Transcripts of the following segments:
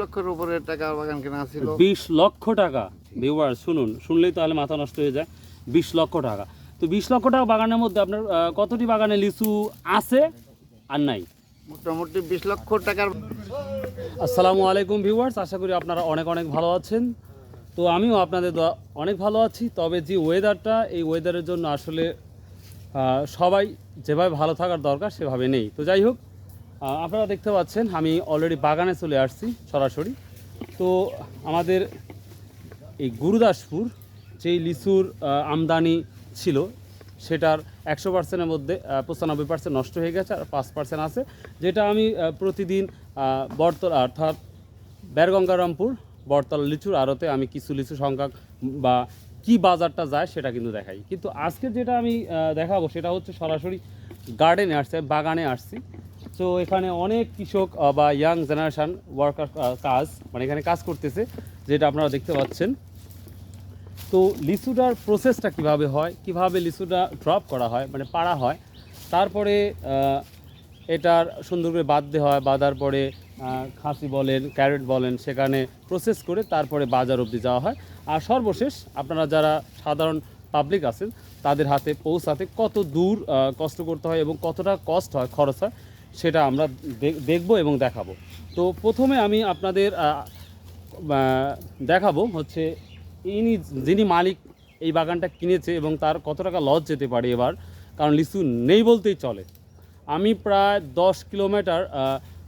লক্ষের উপরে টাকার বাগান কেনা ছিল। 20 লক্ষ টাকা। ভিউয়ার শুনুন, শুনলেই তাহলে মাথা নষ্ট হয়ে যায়। 20 লক্ষ টাকা। তো 20 লক্ষ টাকা বাগানের মধ্যে আপনার কতটি বাগানে লিচু আছে আর নাই? মোটামুটি 20 লক্ষ টাকার। আসসালামু আলাইকুম ভিউয়ার্স, আশা করি আপনারা অনেক অনেক ভালো আছেন। তো আমিও আপনাদের অনেক ভালো আছি। তবে যে ওয়েদারটা, এই ওয়েদারের জন্য আসলে সবাই যেভাবে ভালো থাকার দরকার সেভাবে নেই। তো যাই হোক, আপনারা দেখতে পাচ্ছেন আমি অলরেডি বাগানে চলে আসছি সরাসরি। তো আমাদের এই গুরুদাসপুর যেই লিচুর আমদানি ছিল সেটার 100%-এর মধ্যে 95% নষ্ট হয়ে গেছে, আর 5% আছে, যেটা আমি প্রতিদিন বটতলা অর্থাৎ বেরগঙ্গারামপুর বটতলা লিচুর আড়তে আমি কিছু লিচু সংখ্যা বা কি বাজারটা যায় সেটা কিন্তু দেখাই। কিন্তু আজকে যেটা আমি দেখাবো সেটা হচ্ছে সরাসরি গার্ডেনে আসছে, বাগানে আসছি। তো এখানে অনেক কৃষক বা ইয়াং জেনারেশান ওয়ার্কার মানে এখানে কাজ করতেছে, যেটা আপনারা দেখতে পাচ্ছেন। তো লিচুটার প্রসেসটা কিভাবে হয়, কিভাবে লিচুটা ড্রপ করা হয়, মানে পাড়া হয়, তারপরে এটার সুন্দর করে বাঁধতে হয়, বাঁধার পরে খাসি বলেন, ক্যারেট বলেন, সেখানে প্রসেস করে তারপরে বাজার অবধি যাওয়া হয়। আর সর্বশেষ আপনারা যারা সাধারণ পাবলিক আছেন তাদের হাতে পৌঁছাতে কত দূর কষ্ট করতে হয় এবং কতটা কষ্ট হয়, খরচ হয়, সেটা আমরা দেখব এবং দেখাবো। তো প্রথমে আমি আপনাদের দেখাবো হচ্ছে যিনি মালিক এই বাগানটা কিনেছে এবং তার কত টাকা লস যেতে পারে এবার, কারণ লিচু নেই বলতেই চলে। আমি প্রায় 10 কিলোমিটার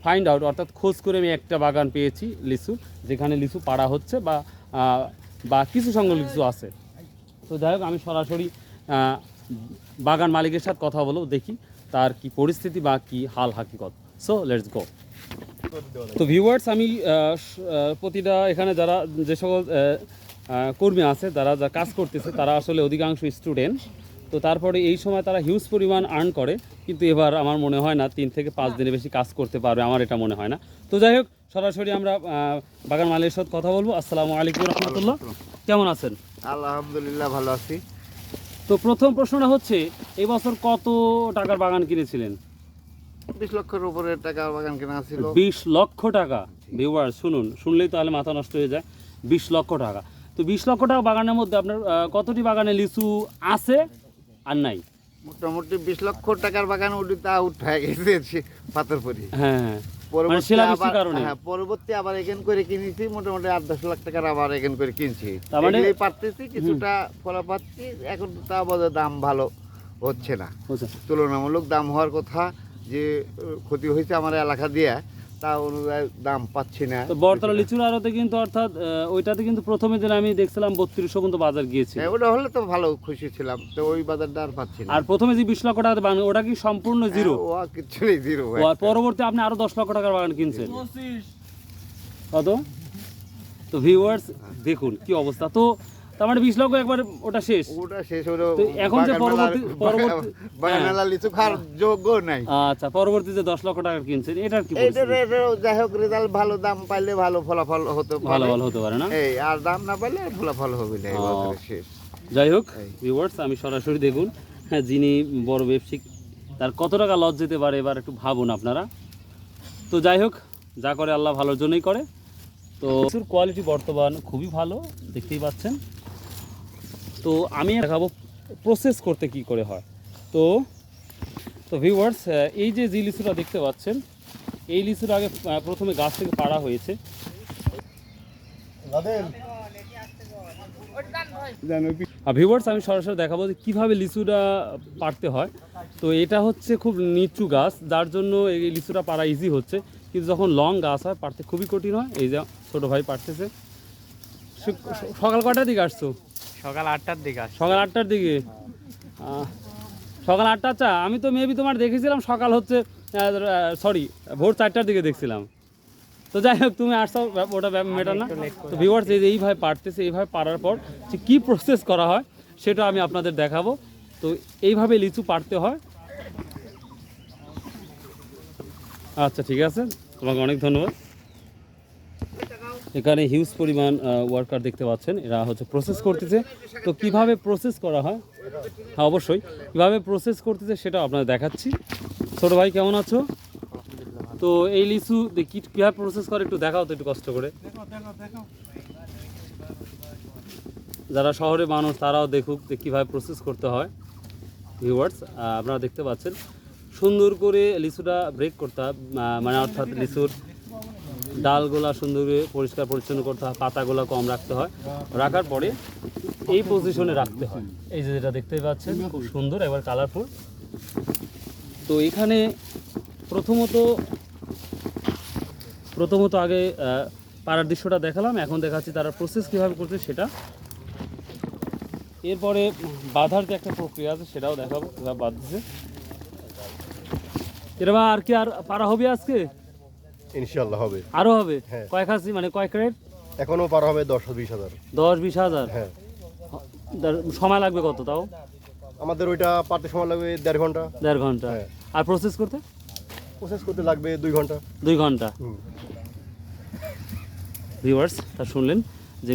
ফাইন্ড আউট অর্থাৎ খোঁজ করে আমি একটা বাগান পেয়েছি লিচু, যেখানে লিচু পাড়া হচ্ছে বা কিছু সংখ্যক লিচু আছে। তো যাই হোক, আমি সরাসরি বাগান মালিকের সাথে কথা বলবো, দেখি তার কি পরিস্থিতি বা কি হাল হাকিকত। So let's go. তো ভিউয়ার্স, আমি প্রতিটা এখানে যারা যে সকল কর্মী আছে, যারা কাজ করতেছে, তারা আসলে অধিকাংশ স্টুডেন্ট। তো তারপরে এই সময় তারা হিউজ পরিমাণ আর্ন করে, কিন্তু এবার আমার মনে হয় না 3 থেকে 5 দিনে বেশি কাজ করতে পারবে, আমার এটা মনে হয় না। তো যাই হোক, সরাসরি আমরা বাগান মালিকের সাথে কথা বলবো। আসসালামু আলাইকুম রহমতুল্লাহ, কেমন আছেন? আলহামদুলিল্লাহ ভালো আছি। তো প্রথম প্রশ্নটা হচ্ছে, এই বছর কত টাকার বাগান কিনেছিলেন? 20 লক্ষের উপরে টাকার বাগান কেনা ছিল। 20 লক্ষ টাকা। ভিউয়ার শুনুন, শুনলেই তাহলে মাথা নষ্ট হয়ে যায়। 20 লক্ষ টাকা। তো 20 লক্ষ টাকা বাগানের মধ্যে আপনার কতটি বাগানে লিচু আছে আর নাই? মোটামুটি 20 লক্ষ টাকার বাগান আউট হয়ে গেছে পাথরপুরি। হ্যাঁ, পরবর্তী আবার এখান করে কিনেছি, মোটামুটি 8-10 লাখ টাকার আবার এখান করে কিনছি। তার মানে পারতেছি কিছুটা ফল পাচ্ছি, এখন তা বোধহয় দাম ভালো হচ্ছে না। তুলনামূলক দাম হওয়ার কথা, যে ক্ষতি হয়েছে আমার এলাকা দিয়ে, তা অনুযায়ী দাম পাচ্ছি না। তো বটতলা লিচুর আড়তে কিন্তু অর্থাৎ ওইটাতে কিন্তু প্রথমে দিন আমি দেখছিলাম 3200 পর্যন্ত বাজার গিয়েছে। ওটা হলে তো ভালো, খুশি ছিলাম। তো ওই বাজারটা আর পাচ্ছি না। আর প্রথমে যে 20 লক্ষ টাকা বাগান, ওটা কি সম্পূর্ণ জিরো? ও কিছু নেই, জিরো। আর পরবর্তী আপনি আরো 10 লক্ষ টাকার বাগান কিনছেন। কত? তো ভিউয়ার্স দেখুন কি অবস্থা। তো তার মানে 20 লক্ষ একবার ওটা শেষ। হলো। এখন যে পরবর্তী বাগানওয়ালা লিচু খাওয়ার যোগ্য নাই। আচ্ছা, পরবর্তী যে 10 লক্ষ টাকা কিনছেন, এটার কি? যাই হোক, রেজাল্ট ভালো, দাম পাইলে ভালো ফলাফল হতে পারে, ভালো হতে পারে না? আর দাম না পাইলে ফলাফল হবে না। শেষ। যাই হোক ভিউয়ার্স, আমি সরাসরি দেখুন, হ্যাঁ, যিনি বড় ব্যবসায়িক, তার কত টাকা লস যেতে পারে এবার একটু ভাবুন আপনারা। তো যাই হোক, যা করে আল্লাহ ভালোর জন্যই করে। তো লিচুর কোয়ালিটি বর্তমান খুবই ভালো, দেখতেই পাচ্ছেন। তো আমি দেখাবো প্রসেস করতে কি করে হয়। তো ভিউয়ার্স, এই যে লিচুটা দেখতে পাচ্ছেন, এই লিচুর আগে প্রথমে গাছ থেকে পাড়া হয়েছে। ভিউয়ার্স, আমি সরাসরি দেখাবো যে কীভাবে লিচুটা পাড়তে হয়। তো এটা হচ্ছে খুব নিচু গাছ, যার জন্য এই লিচুটা পাড়া ইজি হচ্ছে, কিন্তু যখন লং গাছ হয় পাড়তে খুবই কঠিন হয়। এই যে ছোটো ভাই পাড়তেছে। সকাল কটার দিকে আসছো? সকাল 8টার দিকে। সকাল 8টার দিকে? সকাল 8টা। আচ্ছা, আমি তো মেবি তোমার দেখেছিলাম সকাল হচ্ছে ভোর 4টার দিকে দেখছিলাম। তো যাই হোক, তুমি আসছো, ওটা ম্যাটার না। তো ভিউয়ার্স, এইভাবে পাড়তেছে, এইভাবে পাড়ার পর যে কী প্রসেস করা হয় সেটা আমি আপনাদের দেখাবো। তো এইভাবে লিচু পাড়তে হয়। আচ্ছা, ঠিক আছে, তোমাকে অনেক ধন্যবাদ। এখানে হিউজ পরিমাণ ওয়ার্কার দেখতে পাচ্ছেন, এরা হচ্ছে প্রসেস করতেছে। তো কিভাবে প্রসেস করা হয়, হ্যাঁ অবশ্যই, কীভাবে প্রসেস করতেছে সেটা আপনাদের দেখাচ্ছি। ছোটো ভাই কেমন আছো? তো এই লিচু কীভাবে প্রসেস করে একটু দেখাও তো একটু কষ্ট করে। যারা শহরে মানুষ তারাও দেখুক যে কীভাবে প্রসেস করতে হয়। ভিউয়ার্স আপনারা দেখতে পাচ্ছেন সুন্দর করে লিচুটা ব্রেক করতে হয়, মানে অর্থাৎ লিচুর ডালগুলা সুন্দর করে পরিষ্কার পরিচ্ছন্ন করতে হয়, পাতাগুলো কম রাখতে হয়, রাখার পরে এই পজিশনে রাখতে হয়। এই যে যেটা দেখতেই পাচ্ছেন খুব সুন্দর এবার কালারফুল। তো এখানে প্রথমত আগে পাড়ার দৃশ্যটা দেখালাম, এখন দেখাচ্ছি তারা প্রসেস কীভাবে করছে সেটা। এরপরে বাঁধার যে একটা প্রক্রিয়া আছে সেটাও দেখাবো কীভাবে বাঁধছে। এরবা আর কি আর পাড়া হবে আজকে? ইনশাআল্লাহ হবে, আরো হবে। হ্যাঁ। কয় খাসি মানে কয় ক্রেট? এখনো পার হবে 10-20 হাজার। 10-20 হাজার? হ্যাঁ। সময় লাগবে কত তাও? আমাদের ওইটা পারতে সময় লাগবে 1.5 ঘন্টা। 1.5 ঘন্টা। হ্যাঁ। আর প্রসেস করতে? প্রসেস করতে লাগবে 2 ঘন্টা। 2 ঘন্টা। ভিউয়ার্স তা শুনলেন যে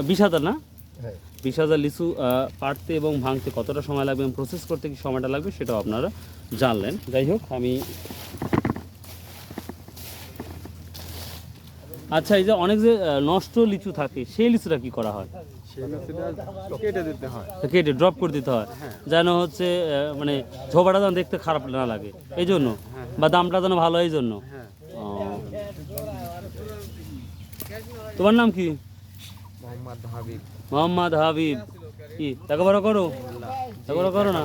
20,000 না? হ্যাঁ। 20,000 লিচু পাড়তে এবং ভাঙতে কতটা সময় লাগবে এবং প্রসেস করতে কি সময়টা লাগবে সেটাও আপনারা জানলেন। যাই হোক, আমি আচ্ছা এই যে অনেক যে নষ্ট লিচু থাকে সেই লিচুটা কি করা হয়? কেটে দিতে হয়, কেটে ড্রপ করে দিতে হয়, যেন হচ্ছে মানে ঝোপাটা যেন দেখতে খারাপ না লাগে এই জন্য, বা দামটা যেন ভালো এই জন্য। ও। তোমার নাম কি? মোহাম্মদ হাবিব। মোহাম্মদ হাবিব। কি লেখাপড়া করো? লেখাপড়া করো না?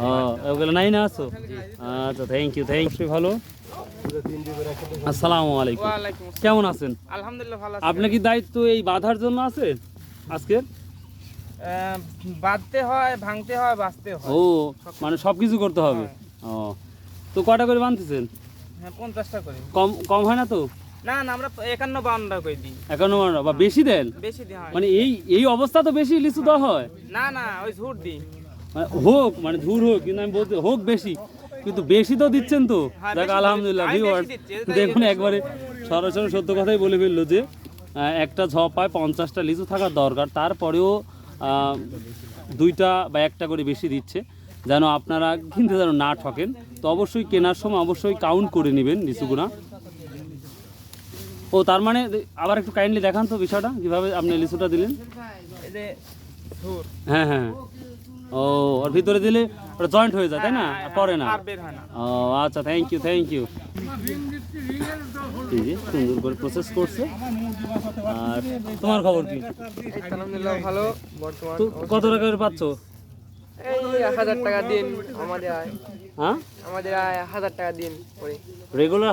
ও ওগুলো নাই না আছো? আচ্ছা, থ্যাংক ইউ ভালো। আসসালামু আলাইকুম। কেমন আছেন? আলহামদুলিল্লাহ ভালো আছি। আপনি কি দায়িত্ব এই বাঁধার জন্য আছে আজকে? বাঁধতে হয়, ভাঙতে হয়, বাঁচতে হয়। ও মানে সব কিছু করতে হবে। ও তো কটা করে বাঁধতেছেন? হ্যাঁ, 50টা করে। কম হয় না তো? না না, আমরা 51-52টা করে দিই। 51 বা বেশি দেন? বেশি দিই হয়। মানে এই অবস্থা তো বেশি লিচু দেওয়া হয় না না, ওই ঝুট দিই। মানে হোক মানে ঝুর হোক, কিন্তু আমি বলতে হোক বেশি, কিন্তু বেশি তো দিচ্ছেন তো। হ্যাঁ, দেখ বেশি আলহামদুলিল্লাহ। আমি বেশি ভিউয়ার্স দিচ্ছি, দেখুন একবারে সরাসরি সত্য কথাই বলে ফেললো যে একটা ঝপায় 50টা লিচু থাকার দরকার, তারপরেও 2টা বা 1টা করে বেশি দিচ্ছে, যেন আপনারা কিনতে যেন না ঠকেন। তো অবশ্যই কেনার সময় অবশ্যই কাউন্ট করে নেবেন লিচুগুনা। ও তার মানে আবার একটু কাইন্ডলি দেখান তো বিষয়টা কিভাবে আপনি লিচুটা দিলেন। এই যে ঝুট। হ্যাঁ হ্যাঁ। ও ওর ভিতরে দিলে ওটা জয়েন্ট হয়ে যায় তাই না? আর পরে না? আর বের হয় না। ও আচ্ছা, থ্যাংক ইউ। এই যে সুন্দর করে প্রসেস করছে। আর তোমার খবর কি? আলহামদুলিল্লাহ ভালো। বর্তমান তো কত টাকা করে পাচ্ছ? এই 1000 টাকা দিন আমাদের আয়। হ্যাঁ, আমাদের আয় 1000 টাকা দিন করে। রেগুলার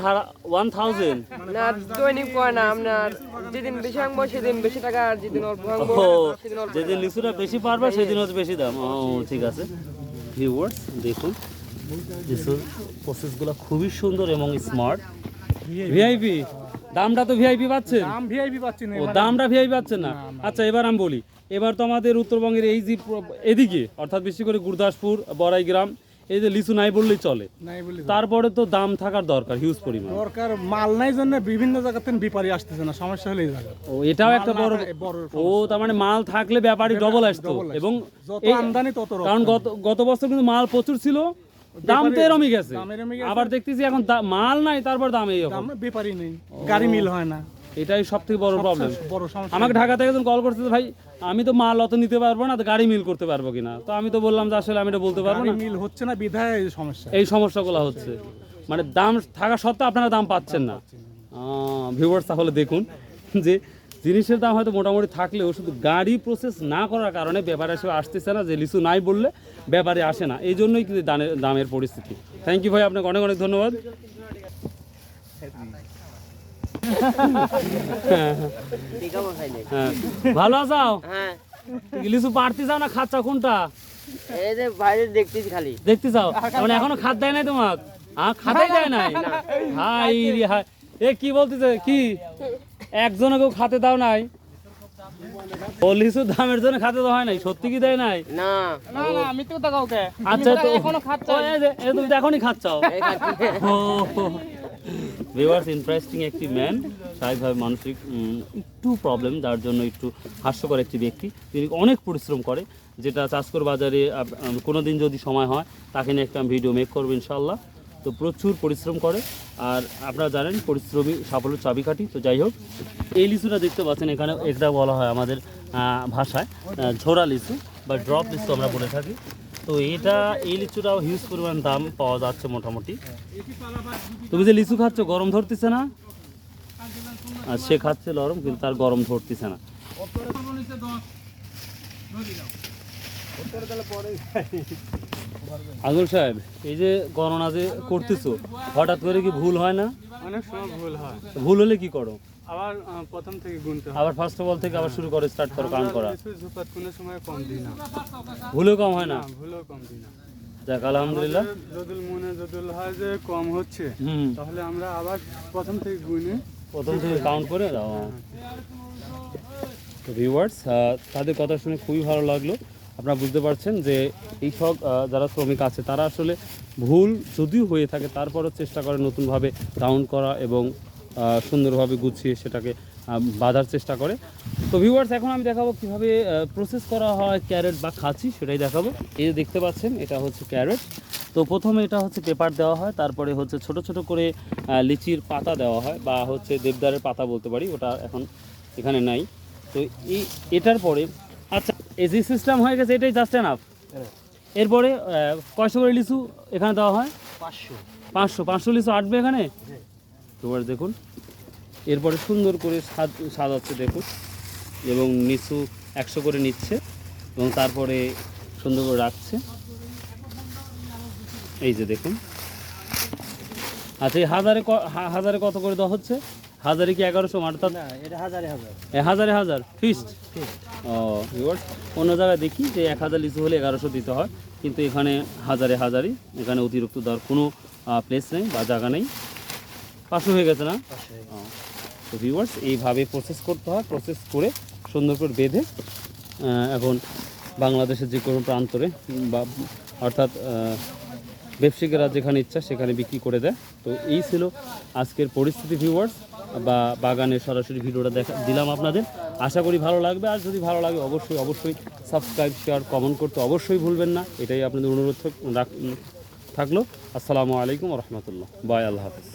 1000? না, দৈনিক পয় না, আপনার যেদিন বেশি ভাঙবো সেদিন বেশি টাকা, আর যেদিন অল্প ভাঙবো ও সেদিন অল্প। যেদিন লিচুটা বেশি পারবে সেদিন হচ্ছে বেশি দাম। ও ঠিক আছে। ভিউয়ার্স দেখুন লিচুর প্রসেসগুলো খুবই সুন্দর এবং স্মার্ট। ভিআইপি দামটা তো ভিআইপি পাচ্ছেন? দাম ভিআইপি পাচ্ছি না। ও দামটা ভিআইপি পাচ্ছেন না? আচ্ছা এবার আমি বলি, এবার তো আমাদের উত্তরবঙ্গের এই যে এদিকে অর্থাৎ বেশি করে গুরদাসপুর, বড়াইগ্রাম, এই যে লিচু নাই বললেই চলে, নাই বলি তারপরে তো দাম থাকার দরকার হিউজ পরিমাণ। দরকার, মাল নাই জন্য বিভিন্ন জায়গা থেকে ব্যাপারী আসতেছে না, সমস্যা হলে এই জায়গা। ও এটাও একটা বড়। ও তার মানে মাল থাকলে ব্যাপারই ডবল আসতো। এবং যত এই আমদানি তত রপ্তানি। কারণ গত বছর কিন্তু মাল প্রচুর ছিল, দাম তো এরমই গেছে। আবার দেখতেছি এখন মাল নাই, তারপর দাম এই রকম। আমরা ব্যাপারী নেই, গাড়ি মিল হয় না, এটাই সব থেকে বড় প্রবলেম। বড় সমস্যা। আমাকে ঢাকা থেকে যখন কল করতে, ভাই আমি তো মাল অত নিতে পারবো না, তো গাড়ি মিল করতে পারবো কিনা। তো আমি তো বললাম যে আসলে আমি এটা বলতে পারবো গাড়ি না, মিল হচ্ছে না বিধায় এই সমস্যা। এই সমস্যাগুলো হচ্ছে। মানে দাম থাকা সত্ত্বেও আপনারা দাম পাচ্ছেন না। ভিউয়ার্স তাহলে দেখুন যে জিনিসের দাম হয়তো মোটামুটি থাকলেও শুধু গাড়ি প্রসেস না করার কারণে ব্যাপারে এসে আসতেছে না, যে লিচু নাই বললে ব্যাপারে আসে না, এই জন্যই কিন্তু দামের পরিস্থিতি। থ্যাংক ইউ ভাই, আপনাকে অনেক অনেক ধন্যবাদ। হ্যাঁ, ভালো আছো? হ্যাঁ, লিচু পাড়তে যাও না খাচ্ছা কোনটা? এই যে বাইরে দেখতেছি খালি। দেখতে চাও? মানে এখনো খাত দেয় নাই তোমাক? খাতাই দেয় নাই? হাই রে হাই, এ কি বলতেছে কি? একজনকেও খাতে দাও নাই? ও লিচুর দামের জন্য খাতে দেওয়া হয় নাই? সত্যি কি দেয় নাই? না না না, আমি তো তা কাউকে। আচ্ছা তো এখনো খাচ্ছ? তুমি তো এখনই খাচ্ছাও। ভিউয়ার্স ইন্টারেস্টিং একটি ম্যান, স্বাভাবিকভাবে মানসিক একটু প্রবলেম, যার জন্য একটু হাস্যকর একটি ব্যক্তি। তিনি অনেক পরিশ্রম করে, যেটা চাষকর বাজারে কোনো দিন যদি সময় হয় তাকে নিয়ে একটা ভিডিও মেক করবো ইনশাল্লাহ। তো তো প্রচুর পরিশ্রম করে, আর আপনারা জানেন পরিশ্রমী সাফল্যের চাবিকাঠি। তো যাই হোক, এই লিচুটা দেখতে পাচ্ছেন এখানে, এটা বলা হয় আমাদের ভাষায় ঝোড়া লিচু বা ড্রপ লিচু আমরা বলে থাকি। তো এই লিচুটাও হিউজ পরিমাণ দাম পাওয়া যাচ্ছে মোটামুটি। তুমি যে লিচু খাচ্ছ গরম ধরতেছে না? আর সে খাচ্ছে নরম, কিন্তু তার গরম ধরতেছে না। আঙুল সাহেব, এই যে গণনা যে করতেছো, হঠাৎ করে কি ভুল হয় না? অনেক সময় ভুল হয়, ভুল হলে কি করো? আবার প্রথম থেকে গুনতে হয়। আবার ফার্স্ট অফ অল থেকে আবার শুরু করে স্টার্ট করো কাউন্ট করা। কিছু ঝুপাত কোনো সময় কম দিই না, ভুলেও কম হয় না? ভুলও কম দিই না। যাক আলহামদুলিল্লাহ। যদি মনে যদি হয় যে কম হচ্ছে, হুম, তাহলে আমরা আবার প্রথম থেকে গুনে প্রথম থেকে কাউন্ট করে দাও। তো ভিউয়ার্স, তাদের কথা শুনে খুবই ভালো লাগলো। আপনারা বুঝতে পারছেন যে এই সব যারা শ্রমিক আছে তারা আসলে ভুল যদিও হয়ে থাকে তারপরও চেষ্টা করে নতুনভাবে কাউন্ট করা এবং সুন্দরভাবে গুছিয়ে সেটাকে বাঁধার চেষ্টা করে। তো ভিউয়ার্স, এখন আমি দেখাবো কীভাবে প্রসেস করা হয় ক্যারেট বা খাঁচি, সেটাই দেখাবো। এই যে দেখতে পাচ্ছেন এটা হচ্ছে ক্যারেট। তো প্রথমে এটা হচ্ছে পেপার দেওয়া হয়, তারপরে হচ্ছে ছোট ছোট করে লিচির পাতা দেওয়া হয়, বা হচ্ছে দেবদারের পাতা বলতে পারি, ওটা এখন এখানে নাই। তো এটার পরে আচ্ছা, এই যে সিস্টেম হয়ে গেছে এটাই জাস্ট এনাফ। এরপরে কয়শো করে লিচু এখানে দেওয়া হয়? 500 লিচু আটবে এখানে। তোমার দেখুন, এরপরে সুন্দর করে সাজাচ্ছে দেখুন, এবং লিচু 100 করে নিচ্ছে এবং তারপরে সুন্দর করে রাখছে। এই যে দেখুন। আচ্ছা, এই হাজারে কত করে দেওয়া হচ্ছে? হাজারে কি 1100? অর্থাৎ হাজারে ফিক্সড। ও ভিউয়ার্স, অন্য জায়গায় দেখি যে 1000 লিচু হলে 1100 দিতে হয়, কিন্তু এখানে হাজারই, এখানে অতিরিক্ত দেওয়ার কোনো প্লেস নেই বা জায়গা নেই। 500 হয়ে গেছে না? তো ভিউয়ার্স, এইভাবে প্রসেস করতে হয়। প্রসেস করে সুন্দর করে বেঁধে এখন বাংলাদেশের যে কোনো প্রান্তরে বা অর্থাৎ ব্যবসায়িকরা যেখানে ইচ্ছা সেখানে বিক্রি করে দেয়। তো এই ছিল আজকের পরিস্থিতি ভিউয়ার্স, বা বাগানের সরাসরি ভিডিওটা দিলাম আপনাদের। আশা করি ভালো লাগবে, আর যদি ভালো লাগে অবশ্যই সাবস্ক্রাইব, শেয়ার, কমেন্ট করতে অবশ্যই ভুলবেন না। এটাই আপনাদের অনুরোধ থাকলো। আসসালামু আলাইকুম রহমতুল্লাহ। বাই, আল্লাহ হাফেজ।